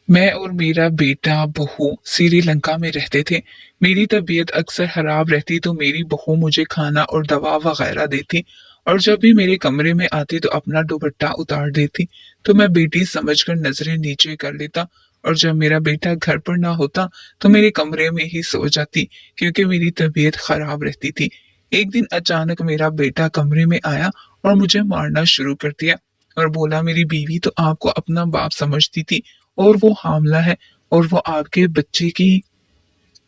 मैं और मेरा बेटा बहू श्रीलंका में रहते थे। मेरी तबीयत अक्सर खराब रहती तो मेरी बहू मुझे खाना और दवा वगैरह देती, और जब भी मेरे कमरे में आती तो अपना दुपट्टा उतार देती। तो मैं बेटी समझकर नजरें नीचे कर लेता, और जब मेरा बेटा घर पर ना होता तो मेरे कमरे में ही सो जाती, क्योंकि मेरी तबीयत खराब रहती थी। एक दिन अचानक मेरा बेटा कमरे में आया और मुझे मारना शुरू कर दिया, और बोला मेरी बीवी तो आपको अपना बाप समझती थी, और वो हामला है, और वो आपके बच्चे की।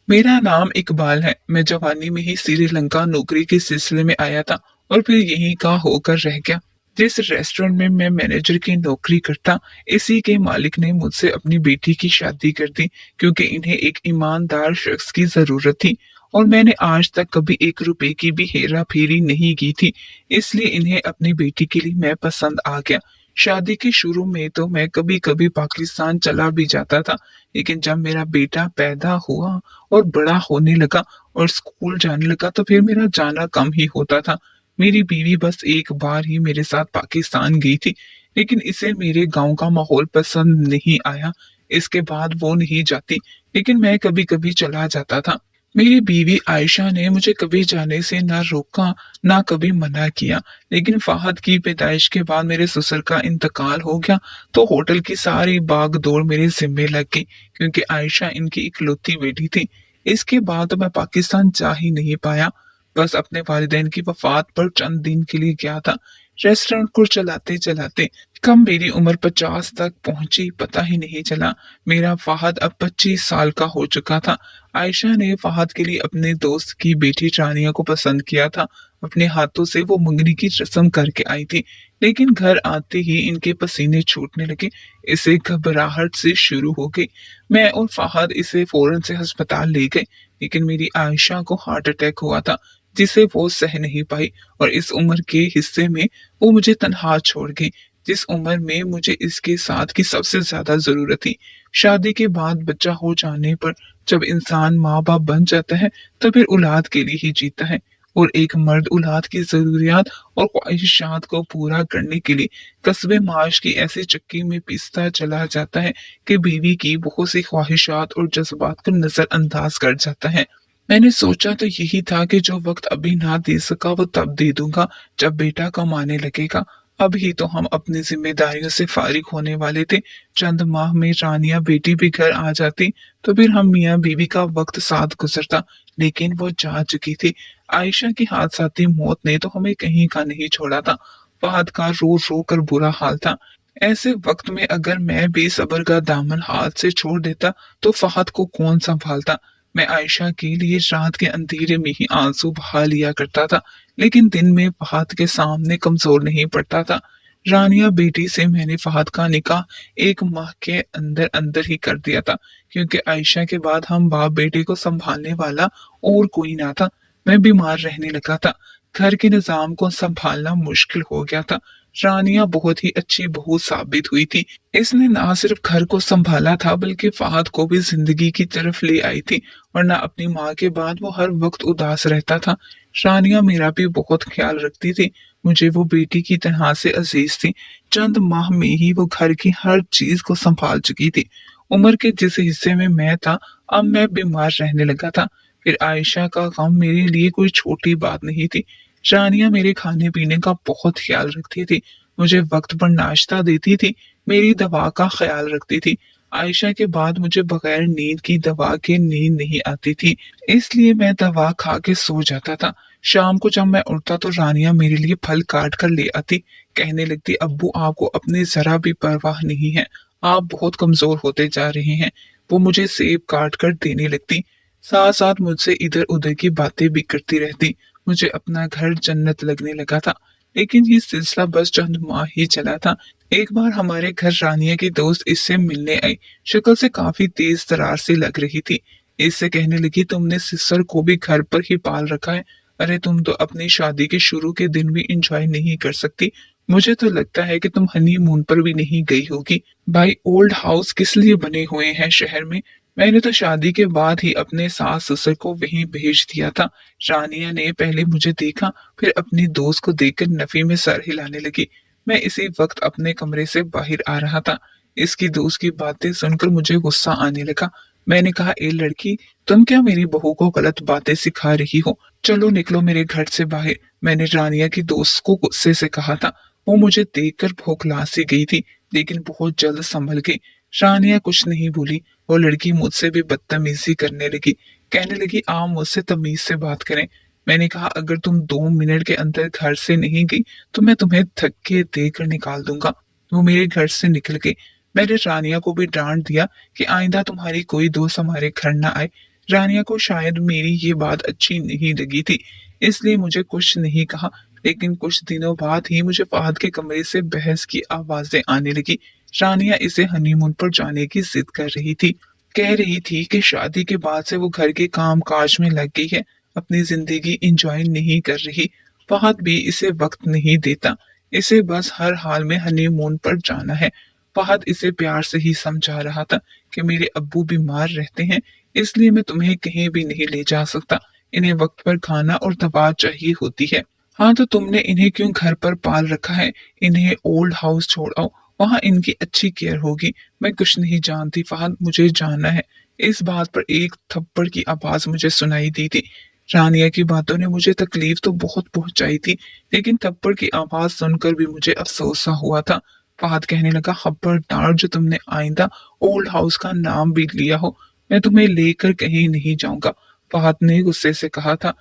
मेरा नाम इकबाल है। मैं जवानी में ही श्रीलंका नौकरी के सिलसिले में आया था, और फिर यहीं का होकर रह गया। जिस रेस्टोरेंट में मैं मैनेजर की नौकरी करता, इसी के मालिक ने मुझसे अपनी बेटी की शादी कर दी, क्योंकि इन्हें एक ईमानदार शख्स की जरूरत थी, और मैंने आज तक कभी 1 रुपए की भी हेरा फेरी नहीं की थी। इसलिए इन्हें अपनी बेटी के लिए मैं पसंद आ गया। शादी के शुरू में तो मैं कभी कभी पाकिस्तान चला भी जाता था, लेकिन जब मेरा बेटा पैदा हुआ और बड़ा होने लगा और स्कूल जाने लगा तो फिर मेरा जाना कम ही होता था। मेरी बीवी बस एक बार ही मेरे साथ पाकिस्तान गई थी, लेकिन इसे मेरे गांव का माहौल पसंद नहीं आया। इसके बाद वो नहीं जाती, लेकिन मैं कभी कभी चला जाता था। मेरी बीवी आयशा ने मुझे कभी जाने से ना रोका, ना कभी मना किया। लेकिन फाहद की पैदाइश के बाद मेरे ससुर का इंतकाल हो गया, तो होटल की सारी भाग दौड़ मेरे जिम्मे लग गई, क्योंकि आयशा इनकी इकलौती बेटी थी। इसके बाद तो मैं पाकिस्तान जा ही नहीं पाया। बस अपने वालिदैन की वफात पर चंद दिन के लिए गया था। रेस्टोरेंट को चलाते चलाते कब मेरी उम्र 50 तक पहुंची पता ही नहीं चला। मेरा फाहद अब 25 साल का हो चुका था। आयशा ने फाहद के लिए अपने दोस्त की बेटी रानिया को पसंद किया था। अपने हाथों से वो मंगनी की रस्म करके आई थी, लेकिन घर आते ही इनके पसीने छूटने लगे। इसे घबराहट से शुरू हो गई। मैं और फाहद इसे फौरन से अस्पताल ले गए, लेकिन मेरी आयशा को हार्ट अटैक हुआ था, जिसे वो सह नहीं पाई, और इस उम्र के हिस्से में वो मुझे तन्हा छोड़ गई, जिस उम्र में मुझे इसके साथ की सबसे ज्यादा जरूरत थी। शादी के बाद बच्चा हो जाने पर जब इंसान माँ बाप बन जाता है, तो फिर औलाद के लिए ही जीता है, और एक मर्द औलाद की जरूरियात और ख्वाहिशात को पूरा करने के लिए कस्बे माश की ऐसी चक्की में पिसता चला जाता है कि बीवी की बहुत सी ख्वाहिशात और जज्बात को नजरअंदाज कर जाता है। मैंने सोचा तो यही था कि जो वक्त अभी ना दे सका वो तब दे दूंगा, जब बेटा कमाने लगेगा। अभी तो हम अपनी जिम्मेदारियों से फारिग होने वाले थे। चंद माह में रानिया बेटी भी घर आ जाती, तो फिर हम मियाँ बीवी का वक्त साथ गुजरता। लेकिन वो जा चुकी थी। आयशा की हादसाती मौत ने तो हमें कहीं का नहीं छोड़ा था। फहद का रो रो कर बुरा हाल था। ऐसे वक्त में अगर मैं बेसब्र का दामन हाथ से छोड़ देता तो फहद को कौन संभालता। मैं आयशा के लिए रात के अंधेरे में ही आंसू बहा लिया करता था, लेकिन दिन में फहद के सामने कमजोर नहीं पड़ता था। रानिया बेटी से मैंने फहद का निकाह 1 माह के अंदर अंदर ही कर दिया था, क्योंकि आयशा के बाद हम बाप बेटे को संभालने वाला और कोई ना था। मैं बीमार रहने लगा था। घर के निजाम को संभालना मुश्किल हो गया था। रानिया बहुत ही अच्छी बहू साबित हुई थी। इसने ना सिर्फ घर को संभाला था, बल्कि फहद को भी जिंदगी की तरफ ले आई थी, वरना अपनी माँ के बाद वो हर वक्त उदास रहता था। रानिया मेरा भी बहुत ख्याल रखती थी। मुझे वो बेटी की तरह से अजीज थी। चंद माह में ही वो घर की हर चीज को संभाल चुकी थी। उम्र के जिस हिस्से में मैं था, अब मैं बीमार रहने लगा था। फिर आयशा का गम मेरे लिए कोई छोटी बात नहीं थी। रानिया मेरे खाने पीने का बहुत ख्याल रखती थी। मुझे वक्त पर नाश्ता देती थी, मेरी दवा का ख्याल रखती थी। आयशा के बाद मुझे बगैर नींद की दवा के नींद नहीं आती थी, इसलिए मैं दवा खा के सो जाता था। शाम को जब मैं उठता तो रानिया मेरे लिए फल काट कर ले आती। कहने लगती, अब्बू आपको अपनी जरा भी परवाह नहीं है, आप बहुत कमजोर होते जा रहे हैं। वो मुझे सेब काट कर देने लगती, साथ साथ मुझसे इधर उधर की बातें भी करती रहती। मुझे अपना घर जन्नत लगने लगा था। लेकिन ये सिलसिला बस चंद माह ही चला था। एक बार हमारे घर रानिया की दोस्त इससे मिलने आई। शक्ल से काफी तेज तरार सी लग रही थी। इससे कहने लगी, तुमने सिस्टर को भी घर पर ही पाल रखा है। अरे तुम तो अपनी शादी के शुरू के दिन भी इंजॉय नहीं कर सकती। मुझे तो लगता है कि तुम हनीमून पर भी नहीं गई होगी। भाई ओल्ड हाउस किस लिए बने हुए हैं शहर में। मैंने तो शादी के बाद ही अपने सास ससुर को वहीं भेज दिया था। रानिया ने पहले मुझे देखा, फिर अपनी दोस्त को देखकर नफी में सर हिलाने लगी। मैं इसी वक्त अपने कमरे से बाहर आ रहा था। इसकी दोस्त की बातें सुनकर मुझे गुस्सा आने लगा। मैंने कहा, ए लड़की, तुम क्या मेरी बहू को गलत बातें सिखा रही हो? चलो निकलो मेरे घर से बाहर। मैंने रानिया की दोस्त को गुस्से से कहा था। वो मुझे देखकर बौखला सी गई थी, लेकिन बहुत जल्द संभल गई। रानिया कुछ नहीं बोली। वो लड़की मुझसे भी बदतमीजी करने लगी। कहने लगी, आप मुझसे तमीज से बात करें। मैंने कहा, अगर तुम 2 मिनट के अंदर घर से नहीं गई तो मैं तुम्हें धक्के देकर निकाल दूंगा। वो मेरे घर से निकल गई। मैंने रानिया को भी डांट दिया कि आइंदा तुम्हारी कोई दोस्त हमारे घर ना आए। रानिया को शायद मेरी ये बात अच्छी नहीं लगी थी, इसलिए मुझे कुछ नहीं कहा। लेकिन कुछ दिनों बाद ही मुझे फहद के कमरे से बहस की आवाजें आने लगी। रानिया इसे हनीमून पर जाने की जिद कर रही थी। कह रही थी कि शादी के बाद से वो घर के काम काज में लग गई है, अपनी जिंदगी एंजॉय नहीं कर रही। फहद भी इसे वक्त नहीं देता, इसे बस हर हाल में हनीमून पर जाना है। फहद इसे प्यार से ही समझा रहा था कि मेरे अब्बू बीमार रहते हैं, इसलिए मैं तुम्हें कहीं भी नहीं ले जा सकता। इन्हें वक्त पर खाना और दवा चाहिए होती है। हाँ, तो तुमने इन्हें क्यों घर पर पाल रखा है? इन्हें ओल्ड हाउस छोड़ आओ, वहां इनकी अच्छी केयर होगी। मैं कुछ नहीं जानती फहद, मुझे जानना है। इस बात पर एक थप्पड़ की आवाज मुझे सुनाई दी थी। रानिया की बातों ने मुझे तकलीफ तो बहुत पहुंचाई थी, लेकिन थप्पड़ की आवाज सुनकर भी मुझे अफसोस सा हुआ था। फहद कहने लगा, खबरदार जो तुमने आइंदा ओल्ड हाउस का नाम भी लिया हो, मैं तुम्हें लेकर कहीं नहीं जाऊंगा। फहद ने गुस्से से कहा था।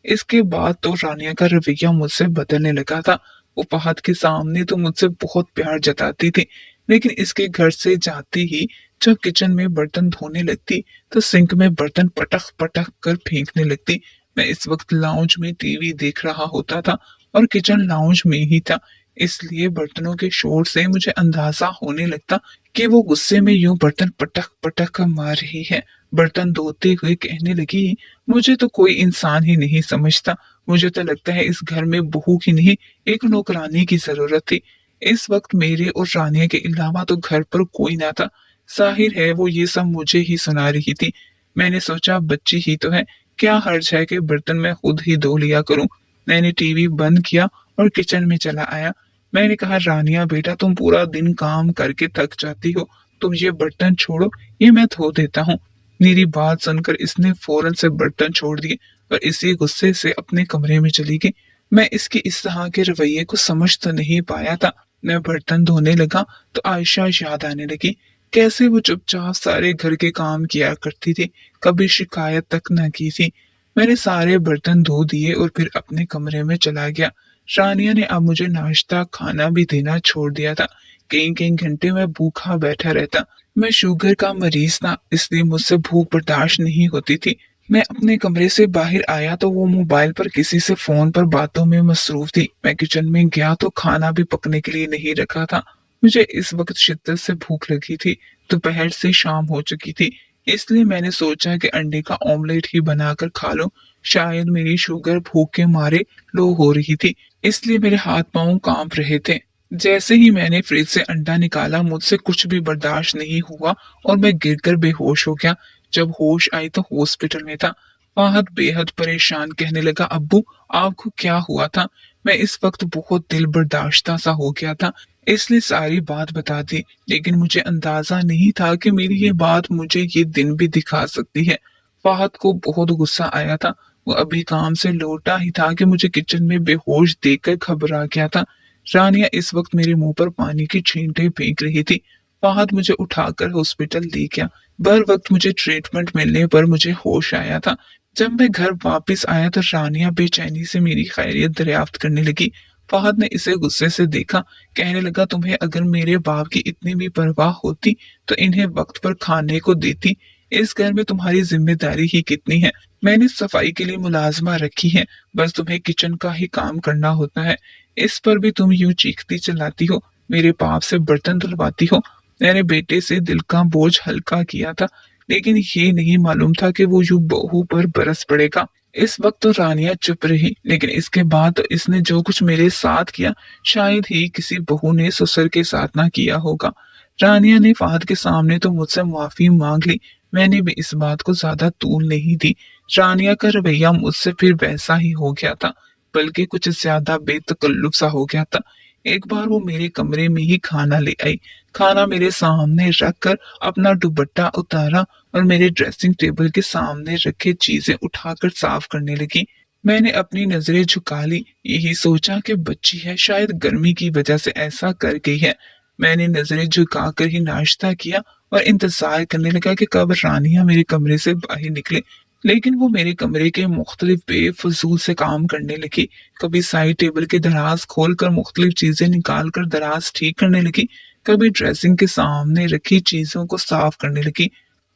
इसके बाद तो रानिया का रवैया मुझसे बदलने लगा था। वो फहद के सामने तो मुझसे बहुत प्यार जताती थी, लेकिन इसके घर से जाती ही जब किचन में बर्तन धोने लगती तो सिंक में बर्तन पटक पटक कर फेंकने लगती। मैं इस वक्त लाउंज में टीवी देख रहा होता था और किचन लाउंज में ही था, इसलिए बर्तनों के शोर से मुझे अंदाजा होने लगता कि वो गुस्से में यूं बर्तन पटक पटक कर मार रही है। बर्तन धोते हुए कहने लगी, मुझे तो कोई इंसान ही नहीं समझता। मुझे तो लगता है इस घर में बहू की नहीं, एक नौकरानी की जरूरत थी। इस वक्त मेरे और रानिया के अलावा तो घर पर कोई ना था। जाहिर है वो ये सब मुझे ही सुना रही थी। मैंने सोचा, बच्ची ही तो है, क्या हर्ज है कि बर्तन मैं खुद ही धो लिया करूं। मैंने टीवी बंद किया और किचन में चला आया। मैंने कहा, रानिया बेटा, तुम पूरा दिन काम करके थक जाती हो, तुम ये बर्तन छोड़ो, ये मैं धो देता हूँ। मेरी बात सुनकर इसने फौरन से बर्तन छोड़ दिए और इसी गुस्से से अपने कमरे में चली गई। मैं इसकी इस तरह के रवैये को समझ तो नहीं पाया था। मैं बर्तन धोने लगा तो आयशा याद आने लगी। कैसे वो चुपचाप सारे घर के काम किया करती थी, कभी शिकायत तक न की थी। मैंने सारे बर्तन धो दिए और फिर अपने कमरे में चला गया। रानिया ने अब मुझे नाश्ता खाना भी देना छोड़ दिया था। कई कई घंटे मैं भूखा बैठा रहता। मैं शुगर का मरीज था, इसलिए मुझसे भूख बर्दाश्त नहीं होती थी। मैं अपने कमरे से बाहर आया तो वो मोबाइल पर किसी से फोन पर बातों में मसरूफ थी। मैं किचन में गया तो खाना भी पकने के लिए नहीं रखा था। मुझे इस वक्त शिद्दत से भूख लगी थी। दोपहर से शाम हो चुकी थी, इसलिए मैंने सोचा कि अंडे का ऑमलेट ही बनाकर खा लूं। शायद मेरी शुगर भूख के मारे लो हो रही थी, इसलिए मेरे हाथ पांव कांप रहे थे। जैसे ही मैंने फ्रिज से अंडा निकाला, मुझसे कुछ भी बर्दाश्त नहीं हुआ और मैं गिरकर बेहोश हो गया। जब होश आई तो हॉस्पिटल में था। फहद बेहद परेशान कहने लगा, अब्बू, आपको क्या हुआ था? मैं इस वक्त बहुत दिल बर्दाश्ता सा हो गया था, इसलिए सारी बात बता दी, लेकिन मुझे अंदाजा नहीं था कि मेरी ये बात मुझे ये दिन भी दिखा सकती है। फहद को बहुत गुस्सा आया था। वो अभी काम से लौटा ही था कि मुझे किचन में बेहोश देखकर घबरा गया था। रानिया इस वक्त मेरे मुंह पर पानी की छींटे फेंक रही थी। फहद मुझे उठाकर हॉस्पिटल ले गया। बर वक्त मुझे ट्रीटमेंट मिलने पर मुझे होश आया था। जब मैं घर वापस आया तो रानिया बेचैनी से मेरी खैरियत दरियाफ्त करने लगी। फहद ने इसे गुस्से से देखा। कहने लगा, तुम्हें अगर मेरे बाप की इतनी भी परवाह होती तो इन्हें वक्त पर खाने को देती। इस घर में तुम्हारी जिम्मेदारी ही कितनी है। मैंने सफाई के लिए मुलाजमा रखी है, बस तुम्हें किचन का ही काम करना होता है। इस पर भी तुम यूं चीखती चिल्लाती हो, मेरे बाप से बर्तन धुलवाती हो। मैंने बेटे से दिल का बोझ हल्का किया था, लेकिन ये नहीं मालूम था कि वो यूं बहू पर बरस पड़ेगा। इस वक्त तो रानिया चुप रही, लेकिन इसके बाद तो इसने जो कुछ मेरे साथ किया, शायद ही किसी बहू ने ससुर के साथ ना किया होगा। रानिया ने फहद के सामने तो मुझसे माफी मांग ली। मैंने भी इस बात को ज्यादा तूल नहीं दी। रानिया का रवैया मुझसे फिर वैसा ही हो गया था, बल्कि कुछ ज्यादा बेतकल्लुफ सा हो गया था। एक बार वो मेरे कमरे में ही खाना ले आई। खाना मेरे सामने रख कर अपना दुपट्टा उतारा और मेरे ड्रेसिंग टेबल के सामने रखे चीजें उठाकर साफ करने लगी। मैंने अपनी नजरें झुका ली, यही सोचा कि बच्ची है, शायद गर्मी की वजह से ऐसा कर गई है। मैंने नजरें झुकाकर ही नाश्ता किया और इंतजार करने लगा कि कब रानिया मेरे कमरे से बाहर निकले। लेकिन वो मेरे कमरे के मुख्तलिफ बेफजूल से काम करने लगी। कभी साइड टेबल के दराज खोलकर मुख्तलिफ चीजें निकाल कर दराज ठीक करने लगी, कभी ड्रेसिंग के सामने रखी चीजों को साफ करने लगी।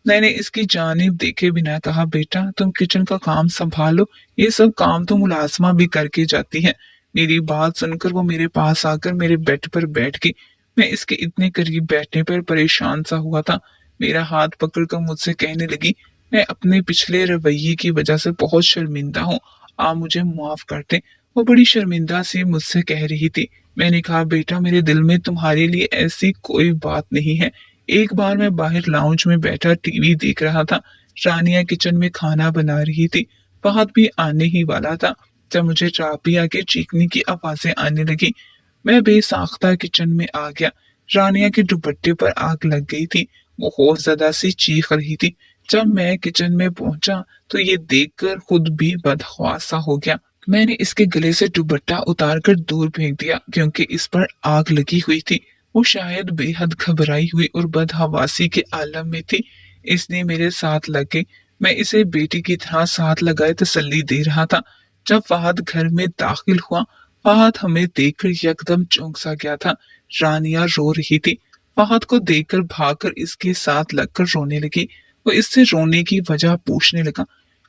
मैंने इसकी जानिब देखे बिना कहा, बेटा तुम किचन का काम संभालो, ये सब काम तो मुलाजमा भी करके जाती है। मेरी बात सुनकर वो मेरे पास आकर मेरे बेड पर बैठ गई। मैं इसके इतने करीब बैठने पर परेशान सा हुआ था। मेरा हाथ पकड़कर मुझसे कहने लगी, मैं अपने पिछले रवैये की वजह से बहुत शर्मिंदा हूँ, आप मुझे माफ कर दें। वो बड़ी शर्मिंदा सी मुझसे कह रही थी। मैंने कहा, बेटा मेरे दिल में तुम्हारे लिए ऐसी कोई बात नहीं है। एक बार मैं बाहर लाउंज में बैठा टीवी देख रहा था। रानिया किचन में खाना बना रही थी। फहद भी आने ही वाला था जब मुझे राबिया के चीखने की आवाजें आने लगी। मैं बेसाख्ता किचन में आ गया। रानिया के दुपट्टे पर आग लग गई थी। वो खौफजदा सी चीख रही थी। जब मैं किचन में पहुंचा तो ये देखकर खुद भी बदहवासा हो गया। मैंने इसके गले से दुपट्टा उतारकर दूर फेंक दिया क्योंकि इस पर आग लगी हुई थी। वो शायद बेहद घबराई हुई और बदहवासी के आलम में थी, इसने मेरे साथ लग गई। मैं इसे बेटी की तरह साथ लगाए तसल्ली दे रहा था। जब फहद घर में दाखिल हुआ, फहद हमें देखकर यकदम चौंक सा गया था। रानिया रो रही थी। फहद को देखकर भागकर इसके साथ लगकर रोने लगी। वो इससे रोने की वजह पूछने लगा,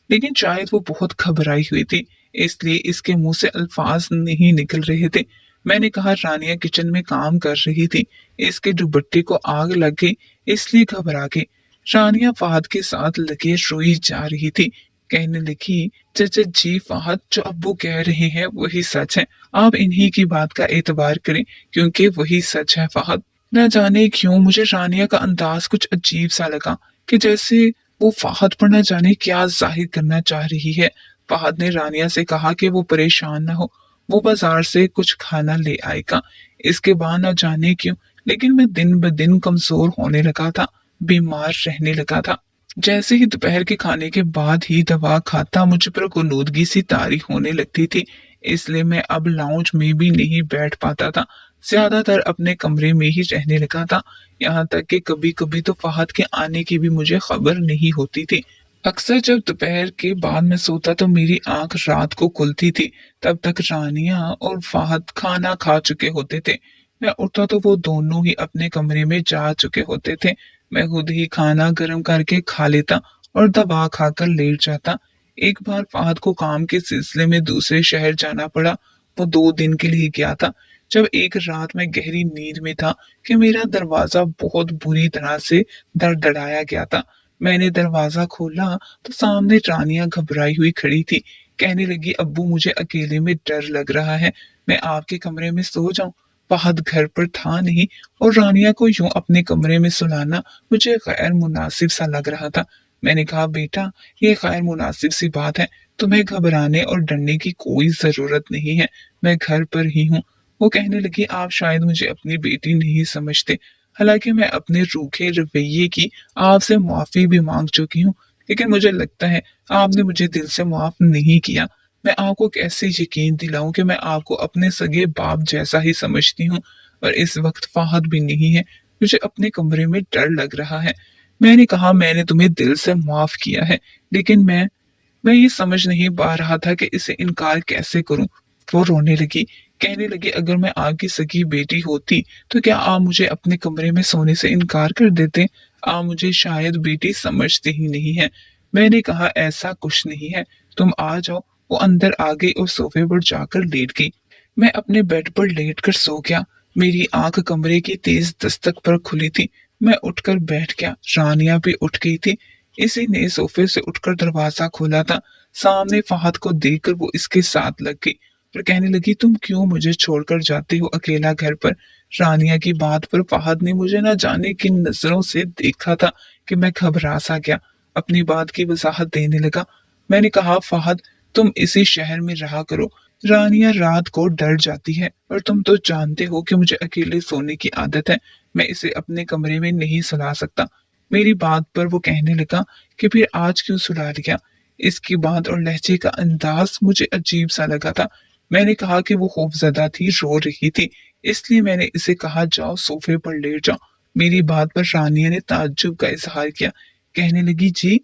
लेकिन शायद वो बहुत घबराई हुई थी, इसलिए इसके मुंह से अल्फाज नहीं निकल रहे थे। मैंने कहा, रानिया किचन में काम कर रही थी, इसके दुपट्टे को आग लग गई, इसलिए घबरा गई। रानिया फहद के साथ लगे रोई जा रही थी। कहने लगी, चाचा जी फहद जो अब्बू कह रहे हैं वही सच है, आप इन्हीं की बात का एतबार करें क्योंकि वही सच है। फहद, न जाने क्यों मुझे रानिया का अंदाज कुछ अजीब सा लगा कि जैसे वो फहद पर न जाने क्या जाहिर करना चाह रही है। फहद ने रानिया से कहा कि वो परेशान न हो, वो बाजार से कुछ खाना ले आएगा। इसके बाद न जाने क्यों लेकिन मैं दिन ब दिन कमजोर होने लगा था, बीमार रहने लगा था। जैसे ही दोपहर के खाने के बाद ही दवा खाता मुझ पर गुनूदगी सी तारी होने लगती थी, इसलिए मैं अब लाउंज में भी नहीं बैठ पाता था, ज्यादातर अपने कमरे में ही रहने लगा था। यहाँ तक कि कभी कभी तो फहद के आने की भी मुझे खबर नहीं होती थी। अक्सर जब दोपहर के बाद मैं सोता तो मेरी आंख रात को खुलती थी, तब तक रानिया और फहद खाना खा चुके होते थे। मैं उठता तो वो दोनों ही अपने कमरे में जा चुके होते थे। मैं खुद ही खाना गर्म करके खा लेता और दवा खाकर लेट जाता। एक बार फहद को काम के सिलसिले में दूसरे शहर जाना पड़ा। वो 2 दिन के लिए गया था। जब एक रात मैं गहरी नींद में था कि मेरा दरवाजा बहुत बुरी तरह से धड़धड़ाया गया था। मैंने दरवाजा खोला तो सामने रानिया घबराई हुई खड़ी थी। कहने लगी, अब्बू मुझे अकेले में डर लग रहा है, मैं आपके कमरे में सो जाऊं। फहद घर पर था नहीं और रानिया को यूं अपने कमरे में सुलाना मुझे गैर मुनासिब सा लग रहा था। मैंने कहा, बेटा ये गैर मुनासिब सी बात है, तुम्हें घबराने और डरने की कोई जरूरत नहीं है, मैं घर पर ही हूँ। वो कहने लगी, आप शायद मुझे अपनी बेटी नहीं समझते, हालांकि मैं अपने रूखे रवैये की आपसे माफी भी मांग चुकी हूँ, लेकिन मुझे लगता है आपने मुझे दिल से माफ नहीं किया। मैं आपको कैसे यकीन दिलाऊं कि मैं आपको अपने सगे बाप जैसा ही समझती हूँ, और इस वक्त फहद भी नहीं है, मुझे अपने कमरे में डर लग रहा है। मैंने कहा, मैंने तुम्हें दिल से माफ किया है, लेकिन मैं ये समझ नहीं पा रहा था कि इसे इनकार कैसे करूं। वो रोने लगी। कहने लगी, अगर मैं आपकी सगी बेटी होती तो क्या आप मुझे अपने कमरे में सोने से इनकार कर देते? आप मुझे शायद बेटी समझते ही नहीं है। मैंने कहा, ऐसा कुछ नहीं है, तुम आ जाओ। वो अंदर आ गई और सोफे पर जाकर लेट गई। मैं अपने बेड पर लेट कर सो गया। मेरी आंख कमरे की तेज दस्तक पर खुली थी। मैं उठकर बैठ गया। रानिया भी उठ गई थी। इसी ने सोफे से उठकर दरवाजा खोला था। सामने फहद को देखकर वो इसके साथ लग गई और कहने लगी, तुम क्यों मुझे छोड़कर जाते हो अकेला घर पर? रानिया की बात पर फहद ने मुझे न जाने किन नजरों से देखा था कि मैं घबरा सा गया। अपनी बात की वजाहत देने लगा। मैंने कहा, फहद तुम इसी शहर में रहा करो, रानिया रात को डर जाती है और तुम तो जानते हो कि मुझे अकेले सोने की आदत है। मैं इसे अपने कमरे में नहीं सुला सकता। मेरी बात पर वो कहने लगा कि फिर आज क्यों सुला लिया। इसकी बात और लहजे का अंदाज मुझे अजीब सा लगा था। मैंने कहा कि वो खौफजदा थी, रो रही थी, इसलिए मैंने इसे कहा जाओ सोफे पर लेट जाओ। मेरी बात पर रानिया ने ताज्जुब का इजहार किया। कहने लगी जी,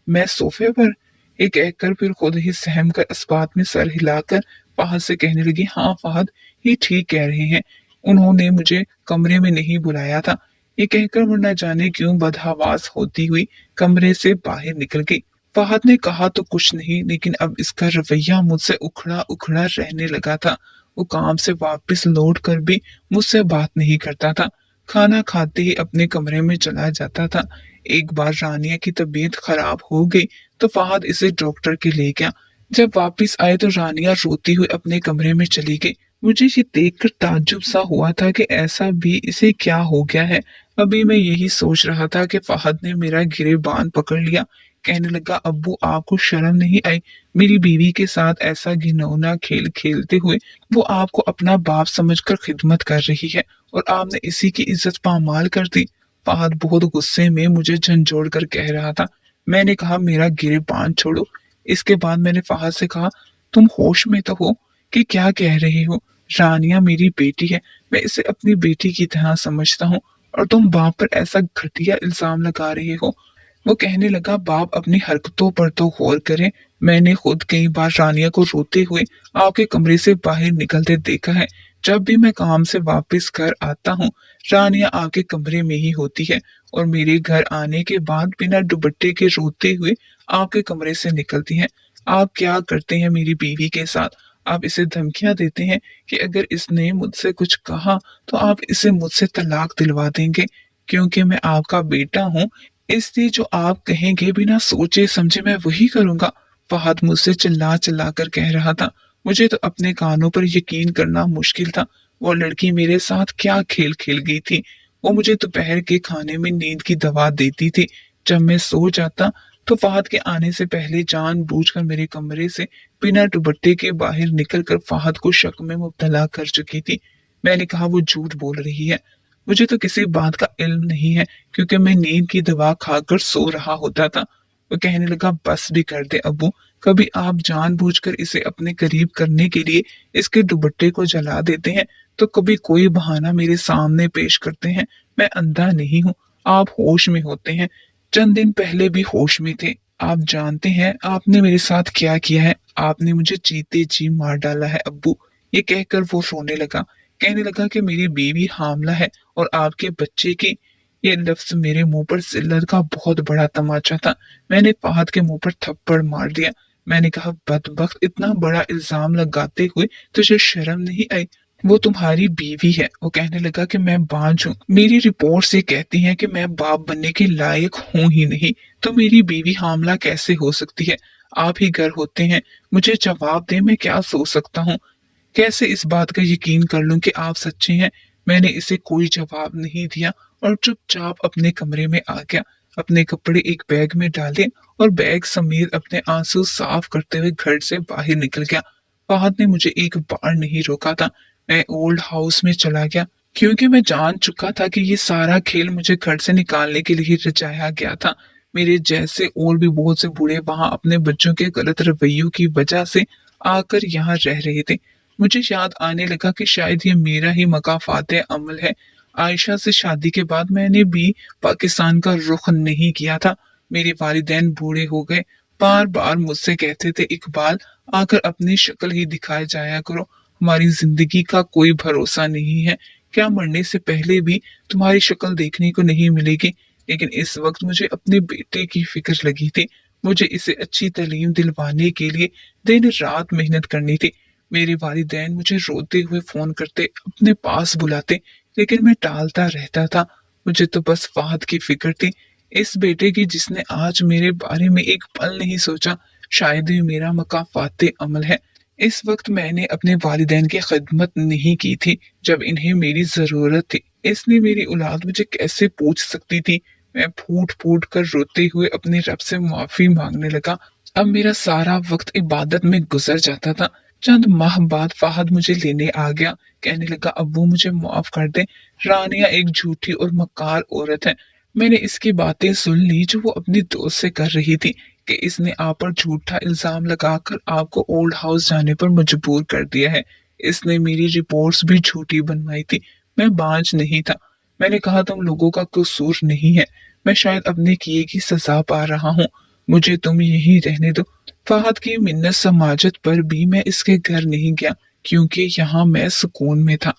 मैं सोफे पर। ये कहकर फिर खुद ही सहम कर इस बात में सर हिलाकर फहद से कहने लगी, हाँ फहद, ये ठीक कह रहे हैं, उन्होंने मुझे कमरे में नहीं बुलाया था। ये कहकर वो न जाने क्यों बदहवास होती हुई कमरे से बाहर निकल गई। फहद ने कहा तो कुछ नहीं, लेकिन अब इसका रवैया मुझसे उखड़ा उखड़ा रहने लगा था। वो काम से वापस लौट कर भी मुझसे बात नहीं करता था। खाना खाते ही अपने कमरे में चला जाता था। एक बार रानिया की तबीयत खराब हो गई तो फहद इसे डॉक्टर के ले गया। जब वापस आए तो रानिया रोती हुई अपने कमरे में चली गई। मुझे ये देखकर ताज्जुब सा हुआ था कि ऐसा भी इसे क्या हो गया है। अभी मैं यही सोच रहा था कि फहद ने मेरा गिरेबान पकड़ लिया। कहने लगा, अब्बू आपको शर्म नहीं आई मेरी बीवी के साथ ऐसा घिनौना खेल खेलते हुए। वो आपको अपना बाप समझकर खिदमत कर रही है और आपने इसी की इज्जत पामाल कर दी। फहद बहुत गुस्से में मुझे झंझोड़ कर कह रहा था। मैंने कहा, मेरा गिरेबान छोड़ो। इसके बाद मैंने फहद से कहा, तुम होश में तो हो कि क्या कह रहे हो। रानिया मेरी बेटी है, मैं इसे अपनी बेटी की तरह समझता हूँ और तुम बाप पर ऐसा घटिया इल्जाम लगा रहे हो। वो कहने लगा, बाप अपनी हरकतों पर तो गौर करे। मैंने खुद कई बार रानिया को रोते हुए आपके कमरे से बाहर निकलते देखा है। जब भी मैं काम से वापस घर आता हूँ, रानिया आपके कमरे में ही होती है और मेरे घर आने के बाद बिना दुपट्टे के रोते हुए आपके कमरे से निकलती हैं। आप क्या करते हैं मेरी बीवी के साथ? आप इसे धमकियां देते हैं कि अगर इसने मुझसे कुछ कहा तो आप इसे मुझसे तलाक दिलवा देंगे। क्योंकि मैं आपका बेटा हूँ, इसलिए जो आप कहेंगे बिना सोचे समझे मैं वही करूंगा। फहद मुझसे चिल्ला चिल्ला कर कह रहा था। मुझे तो अपने कानों पर यकीन करना मुश्किल था। वो लड़की मेरे साथ क्या खेल खेल गई थी। वो मुझे दोपहर के खाने में नींद की दवा देती थी। जब मैं सो जाता तो फहद के आने से पहले जानबूझकर मेरे कमरे से बिना दुपट्टे के बाहर निकलकर फहद को शक में मुब्तला कर चुकी थी। मैंने कहा, वो झूठ बोल रही है, मुझे तो किसी बात का इल्म नहीं है, क्योंकि मैं नींद की दवा खाकर सो रहा होता था। वो कहने लगा, बस भी कर दे अब्बू, कभी आप जानबूझकर इसे अपने करीब करने के लिए इसके दुपट्टे को जला देते हैं तो कभी कोई बहाना मेरे सामने पेश करते हैं। मैं अंधा नहीं हूँ, आप होश में होते हैं। चंद दिन पहले भी होश में थे। आप जानते हैं आपने मेरे साथ क्या किया है। आपने मुझे जीते जी मार डाला है अब्बू। ये कहकर वो रोने लगा। कहने लगा कि मेरी बीवी हामला है और आपके बच्चे की। ये लफ्ज मेरे मुंह पर जिल्लत का बहुत बड़ा तमाचा था। मैंने फहद के मुंह पर थप्पड़ मार दिया। मैंने कहा, बदबख्त, इतना बड़ा इल्जाम लगाते हुए तुझे शर्म नहीं आई। वो तुम्हारी बीवी है। वो कहने लगा कि मैं बांझ हूँ, मेरी रिपोर्ट से कहती है कि मैं बाप बनने के लायक हूँ ही नहीं, तो मेरी बीवी हामला कैसे हो सकती है। आप ही घर होते हैं, मुझे जवाब दे, मैं क्या सोच सकता हूँ। कैसे इस बात का यकीन कर लूं कि आप सच्चे हैं। मैंने इसे कोई जवाब नहीं दिया और चुपचाप अपने कमरे में आ गया। अपने कपड़े एक बैग में डाले और बैग समेत अपने आंसू साफ करते हुए घर से बाहर निकल गया। फहद ने मुझे एक बार नहीं रोका था। मैं ओल्ड हाउस में चला गया, क्योंकि मैं जान चुका था कि ये सारा खेल मुझे घर से निकालने के लिए रचाया गया था। मेरे जैसे और भी बहुत से बूढ़े वहां अपने बच्चों के गलत रवैयों की वजह से आकर यहाँ रह रहे थे। मुझे याद आने लगा कि शायद ये मेरा ही मकाफाते अमल है। आयशा से शादी के बाद मैंने भी पाकिस्तान का रुख नहीं किया था। मेरे वालिदैन बूढ़े हो गए। बार बार मुझसे कहते थे, इकबाल, आकर अपनी शक्ल ही दिखाए जाया करो, हमारी जिंदगी का कोई भरोसा नहीं है, क्या मरने से पहले भी तुम्हारी शक्ल देखने को नहीं मिलेगी। लेकिन इस वक्त मुझे अपने बेटे की फिक्र लगी थी। मुझे इसे अच्छी तालीम दिलवाने के लिए दिन रात मेहनत करनी थी। मेरे वालिदैन मुझे रोते हुए फोन करते, अपने पास बुलाते, लेकिन मैं टालता रहता था। मुझे तो बस फहद की फिक्र थी, इस बेटे की जिसने आज मेरे बारे में एक पल नहीं सोचा। शायद ही मेरा मकाफाते अमल है। इस वक्त मैंने अपने वालिदैन की खिदमत नहीं की थी जब इन्हें मेरी जरूरत थी, इसलिए मेरी औलाद मुझे कैसे पूछ सकती थी। मैं फूट फूट कर रोते हुए अपने रब से माफी मांगने लगा। अब मेरा सारा वक्त इबादत में गुजर जाता था। चंद माह बाद फहद मुझे लेने आ गया। कहने लगा, अब्बू मुझे माफ कर दे, रानिया एक झूठी और मक्कार औरत है। मैंने इसकी बातें सुन ली जो वो अपनी दोस्त से कर रही थी कि इसने आप पर झूठा इल्जाम लगाकर आपको ओल्ड हाउस जाने पर मजबूर कर दिया है। इसने मेरी रिपोर्ट्स भी झूठी बनवाई थी। मैं बांझ नहीं था। मैंने कहा, तुम लोगों का कसूर नहीं है, मैं शायद अपने किए की सजा पा रहा हूँ, मुझे तुम यहीं रहने दो। फहद की मिन्नत समाजत पर भी मैं इसके घर नहीं गया क्योंकि यहाँ मैं सुकून में था।